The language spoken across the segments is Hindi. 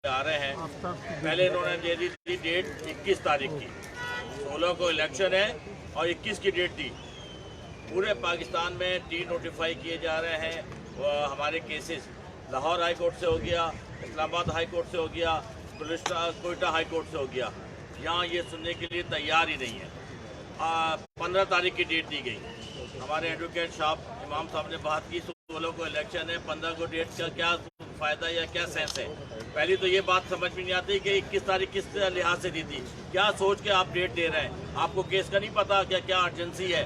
आ रहे हैं। पहले इन्होंने दे दी थी डेट 21 तारीख की, 16 को इलेक्शन है और 21 की डेट दी। पूरे पाकिस्तान में 3 नोटिफाई किए जा रहे हैं हमारे केसेस। लाहौर हाई कोर्ट से हो गया, इस्लामाबाद हाई कोर्ट से हो गया, कोयटा हाई कोर्ट से हो गया। यहाँ ये सुनने के लिए तैयार ही नहीं है। 15 तारीख की डेट दी गई। हमारे एडवोकेट साहब इमाम साहब ने बात की, 16 को इलेक्शन है, 15 को डेट का क्या फ़ायदा या क्या सेंस है। पहली तो ये बात समझ में नहीं आती कि 21 तारीख किस लिहाज से दी थी, क्या सोच के आप डेट दे रहे हैं। आपको केस का नहीं पता क्या क्या अर्जेंसी है।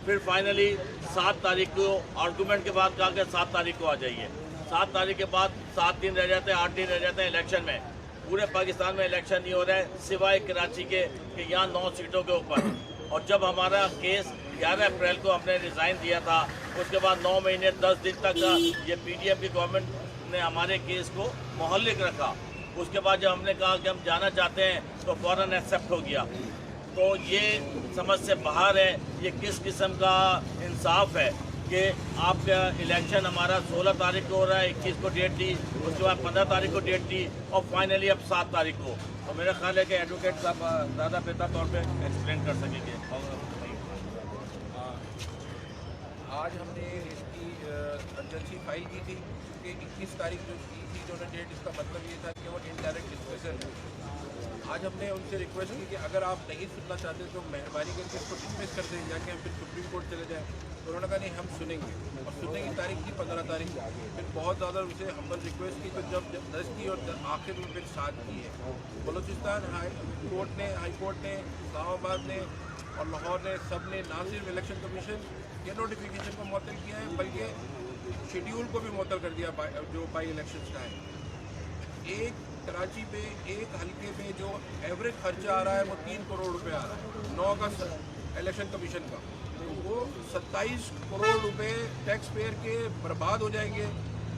फिर फाइनली 7 तारीख को आर्गूमेंट के बाद कहा कि 7 तारीख को आ जाइए। 7 तारीख के बाद 7 दिन रह जाते हैं, 8 दिन रह जाते हैं इलेक्शन में। पूरे पाकिस्तान में इलेक्शन नहीं हो रहा है सिवाय कराची के कि यहाँ 9 सीटों के ऊपर। और जब हमारा केस 11 अप्रैल को हमने रिज़ाइन दिया था, उसके बाद 9 महीने 10 दिन तक ये पीडीएम की गवर्नमेंट ने हमारे केस को मुहल्लिक रखा। उसके बाद जब हमने कहा कि हम जाना चाहते हैं तो फ़ौरन एक्सेप्ट हो गया। तो ये समझ से बाहर है। ये किस किस्म का इंसाफ है कि आपका इलेक्शन हमारा 16 तारीख को हो रहा है, 21 को डेट दी, उसके बाद 15 तारीख को डेट दी और फाइनली अब 7 तारीख को। तो मेरा ख्याल है कि एडवोकेट साहब ज़्यादा बेहतर तौर पे एक्सप्लेन कर सकेंगे। आज हमने इसकी अर्जेंसी फाइल की थी कि 21 तारीख जो की थी जो डेट, इसका मतलब ये था कि वो इनडायरेक्ट डिस्कशन। आज हमने उनसे रिक्वेस्ट की कि अगर आप नहीं सुनना चाहते तो मेहरबानी करके इसको डिसमिस कर दें, जाके हम फिर सुप्रीम कोर्ट चले जाएँ। तो उन्होंने कहा नहीं हम सुनेंगे, और सुनने की तारीख थी 15 तारीख। फिर बहुत ज़्यादा उनसे हम्बल रिक्वेस्ट की, तो जब 10 की और आखिर में फिर 7 की है। बलूचिस्तान हाई कोर्ट ने, इस्लामाबाद ने और लाहौर ने, सब ने ना सिर्फ इलेक्शन कमीशन के नोटिफिकेशन को मुअत्तल किया है बल्कि शेड्यूल को भी मुअत्तल कर दिया जो बाई इलेक्शन का है। एक कराची में एक हल्के में जो एवरेज खर्चा आ रहा है वो 3 करोड़ रुपए आ रहा है 9 अगस्त इलेक्शन कमीशन का। तो वो 27 करोड़ रुपए टैक्स पेयर के बर्बाद हो जाएंगे,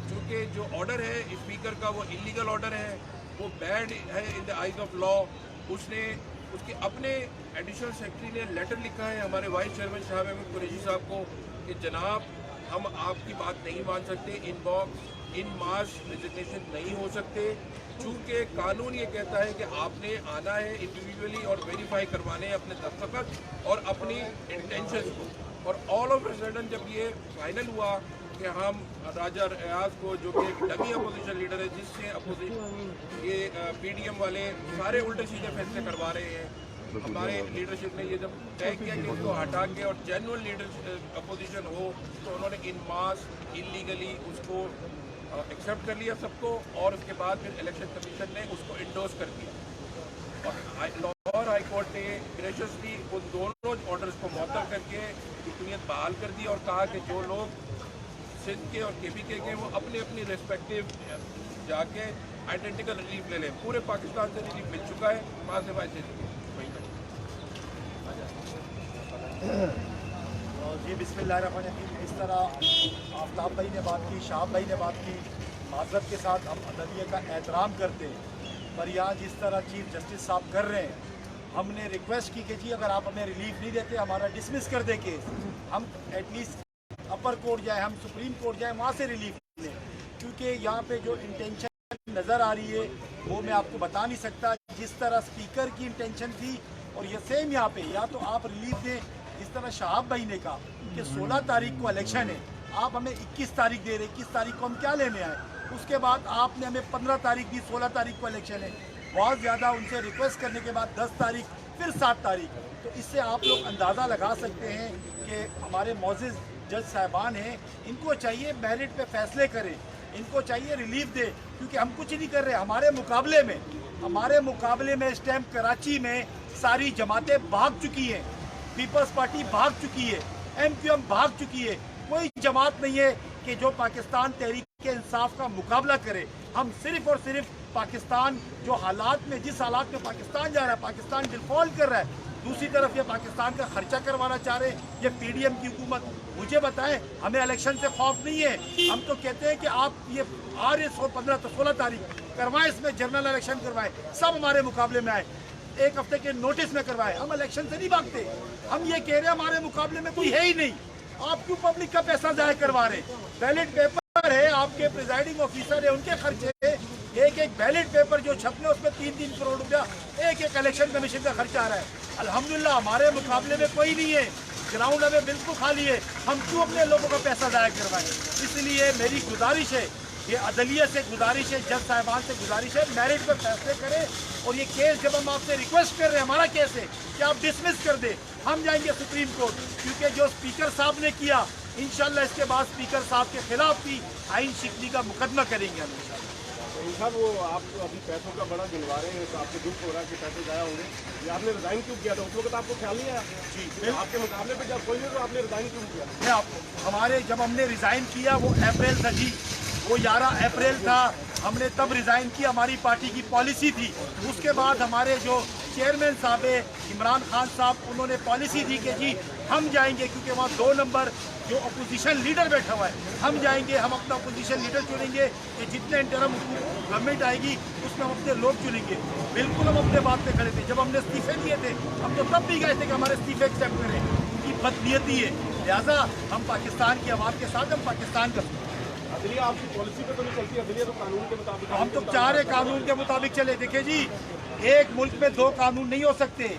क्योंकि जो ऑर्डर है स्पीकर का वो इलीगल ऑर्डर है, वो बैड है in the eyes of law. उसके अपने एडिशनल सेक्रेटरी ने लेटर लिखा है हमारे वाइस चेयरमैन साहब अहमद कुरैशी साहब को कि जनाब हम आपकी बात नहीं मान सकते, इन मास रिजिग्नेशन नहीं हो सकते, चूँकि कानून ये कहता है कि आपने आना है इंडिविजुअली और वेरीफाई करवाने हैं अपने दस्तखत और अपनी इंटेंशन को। और ऑल ऑफ अ सडन जब ये फाइनल हुआ कि हम राजा रियाज को, जो कि एक डमी अपोजिशन लीडर है, जिससे अपोजिशन ये पीडीएम वाले सारे उल्टे सीधे फैसले करवा रहे हैं, हमारे लीडरशिप ने ये जब तय किया कि उसको हटा के और जेन्युइन लीडर अपोजिशन हो, तो उन्होंने इन मास इलीगली उसको एक्सेप्ट कर लिया सबको। और उसके बाद फिर इलेक्शन कमीशन ने उसको इंडोर्स कर दिया और लाहौर हाई कोर्ट ने ग्रेशियसली उन दोनों ऑर्डर्स को मुअत्तल करके रुकनीत बहाल कर दी और कहा कि जो लोग सिंध के और केपीके के वो अपने अपनी रेस्पेक्टिव जाके आइडेंटिकल रिलीफ ले लें। पूरे पाकिस्तान से रिलीफ मिल चुका है, वहाँ से वैसे जी बिस्मिल्लाहिर्रहमानिर्रहीम। इस तरह आफ्ताब भाई ने बात की, शाह भाई ने बात की, माज़रत के साथ हम अदलिया का एहतराम करते हैं, पर यहाँ जिस तरह चीफ जस्टिस साहब कर रहे हैं, हमने रिक्वेस्ट की कि जी अगर आप हमें रिलीफ नहीं देते हमारा डिसमिस कर दे केस, हम एटलीस्ट अपर कोर्ट जाए, हम सुप्रीम कोर्ट जाए, वहाँ से रिलीफ लें। क्योंकि यहाँ पे जो इंटेंशन नज़र आ रही है वो मैं आपको बता नहीं सकता। जिस तरह स्पीकर की इंटेंशन थी और ये सेम यहाँ पे, या तो आप रिलीफ दें जिस तरह शहाब भाई ने कहा कि 16 तारीख को इलेक्शन है, आप हमें 21 तारीख दे रहे, 21 तारीख को हम क्या लेने आए। उसके बाद आपने हमें 15 तारीख दी, 16 तारीख को इलेक्शन है। बहुत ज़्यादा उनसे रिक्वेस्ट करने के बाद 10 तारीख फिर 7 तारीख। तो इससे आप लोग अंदाज़ा लगा सकते हैं कि हमारे मौजूद जज साहबान हैं, इनको चाहिए मेरिट पे फैसले करें, इनको चाहिए रिलीफ दे, क्योंकि हम कुछ नहीं कर रहे। हमारे मुकाबले में इस टाइम कराची में सारी जमातें भाग चुकी हैं, पीपल्स पार्टी भाग चुकी है, एमक्यूएम भाग चुकी है। कोई जमात नहीं है कि जो पाकिस्तान तहरीक इंसाफ का मुकाबला करे। हम सिर्फ और सिर्फ पाकिस्तान जो हालात में, जिस हालात में पाकिस्तान जा रहा है, पाकिस्तान डिफॉल्ट कर रहा है, दूसरी तरफ ये पाकिस्तान का खर्चा करवाना चाह रहे हैं ये पीडीएम की हुकूमत। मुझे बताएं, हमें इलेक्शन से खौफ नहीं है। हम तो कहते हैं कि आप ये आ रहे 16 तारीख करवाएं, इसमें जनरल इलेक्शन करवाएं, सब हमारे मुकाबले में आए, 1 हफ्ते के नोटिस में करवाएं। हम इलेक्शन से नहीं भागते। हम ये कह रहे हैं हमारे मुकाबले में कोई है ही नहीं, आप क्यों पब्लिक का पैसा जाया करवा रहे हैं। बैलेट पेपर है, आपके प्रिजाइडिंग ऑफिसर है, उनके खर्चे एक एक बैलेट पेपर जो छपने उसमें 3-3 करोड़ रुपया एक एक इलेक्शन कमीशन का खर्चा आ रहा है। अल्हम्दुलिल्लाह हमारे मुकाबले में कोई नहीं है, ग्राउंड हमें बिल्कुल खाली है, हम क्यों अपने लोगों का पैसा ज़ाया करवाएं। इसलिए मेरी गुजारिश है, ये अदलिया से गुजारिश है, जज साहिबान से गुजारिश है, मेरिट पर फैसले करें। और ये केस जब हम आपसे रिक्वेस्ट कर रहे हैं, हमारा केस है कि आप डिसमिस कर दें, हम जाएंगे सुप्रीम कोर्ट, क्योंकि जो स्पीकर साहब ने किया इंशाल्लाह इसके बाद स्पीकर साहब के खिलाफ भी आइन शिकनी का मुकदमा करेंगे हम इंशाल्लाह। साहब वो आप अभी पैसों का बड़ा गिनवा रहे हैं तो आपको दुख हो रहा है कि पैसे ज़ाया होंगे, ये आपने रिजाइन क्यों किया था? उस वक्त आपको ख्याल नहीं आया? जी, आपके मुकाबले पे जब कोई नहीं तो आपने रिजाइन क्यों किया? मैं आपको हमारे जब हमने रिज़ाइन किया वो अप्रैल था जी, वो 11 अप्रैल था, हमने तब रिज़ाइन किया, हमारी पार्टी की पॉलिसी थी। उसके बाद हमारे जो चेयरमैन साहब है इमरान खान साहब, उन्होंने पॉलिसी दी कि जी हम जाएंगे, क्योंकि वहाँ 2 नंबर जो अपोजिशन लीडर बैठा हुआ है, हम जाएंगे, हम अपना अपोजिशन लीडर चुनेंगे कि जितने इंटरम गवर्नमेंट आएगी उसमें हम अपने लोग चुनेंगे। बिल्कुल हम अपने बात पे खड़े थे। जब हमने इस्तीफे दिए थे हम तो तब भी गए थे कि हमारे इस्तीफे एक्सेप्ट करें, उनकी बदनीयती है, लिहाजा हम पाकिस्तान की आवाम के साथ, हम पाकिस्तान का अदलिया आपकी पॉलिसी पे तो नहीं चलती, अदलिया तो कानून के मुताबिक। हम तो चाह रहे कानून के मुताबिक चले। देखिए जी, एक मुल्क में 2 कानून नहीं हो सकते।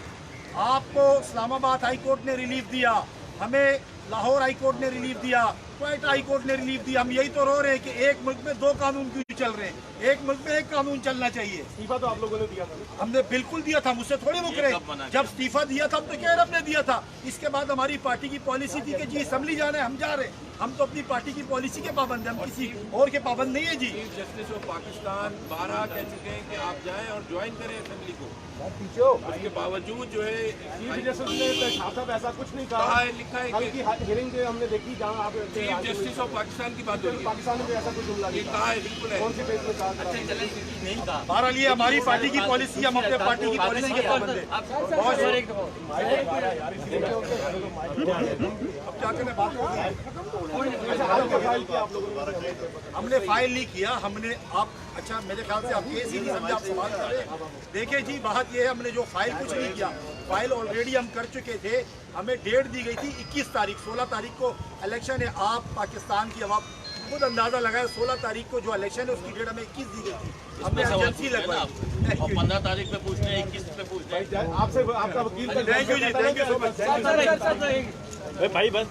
आपको इस्लामाबाद हाई कोर्ट ने रिलीफ दिया, हमें लाहौर हाई कोर्ट ने रिलीफ दिया, क्वेटा हाई कोर्ट ने रिलीफ दिया। हम यही तो रो रहे हैं कि एक मुल्क में 2 कानून क्यों चल रहे हैं, एक मुल्क में एक कानून चलना चाहिए। इस्तीफा तो आप लोगों ने दिया था? हमने बिल्कुल दिया था, मुझसे थोड़ी मुक रहे। जब इस्तीफा दिया था हम तो कह रहे दिया था। इसके बाद हमारी पार्टी की पॉलिसी थी कि जी असेंबली जाना है, हम जा रहे हैं। हम तो अपनी पार्टी की पॉलिसी के पाबंद हैं, हम किसी और के पाबंद नहीं है जी। चीफ जस्टिस ऑफ पाकिस्तान 12 कह चुके हैं कि आप जाएं और ज्वाइन करें असेंबली को। उसके बावजूद जो है चीफ जस्टिस ने साहब ऐसा कुछ नहीं कहा कहा है, लिखा है कल कि की हियरिंग जो हमने देखी जहाँ आप चीफ जस्टिस ऑफ पाकिस्तान की बात हो रही है, पाकिस्तान में भी ऐसा कुछ जुमला ये नहीं कहा है, बिल्कुल है। कौन सी पेज में कहा? बहरहाल ये हमारी पार्टी की पॉलिसी, हम अपने पार्टी की पॉलिसी के पाबंद हैं। बहुत अब क्या करें, बात हो हमने फाइल नहीं किया, हमने आप अच्छा मेरे ख्याल से आप केस ही नहीं समझे, आप सवाल करें। देखिए जी, बात ये है हमने जो फाइल कुछ नहीं किया, फाइल ऑलरेडी हम कर चुके थे। हमें डेट दी गई थी 21 तारीख, 16 तारीख को इलेक्शन है। आप पाकिस्तान की आवाम खुद अंदाजा लगाए, 16 तारीख को जो इलेक्शन है उसकी डेट हमें 21 दी गई थी, हमने एजेंसी लगवाई। और 15 तारीख पे पूछते हैं, 21 पे पूछते हैं। आपसे आपका वकील थैंक यू जी, थैंक यू सो मच। भाई बस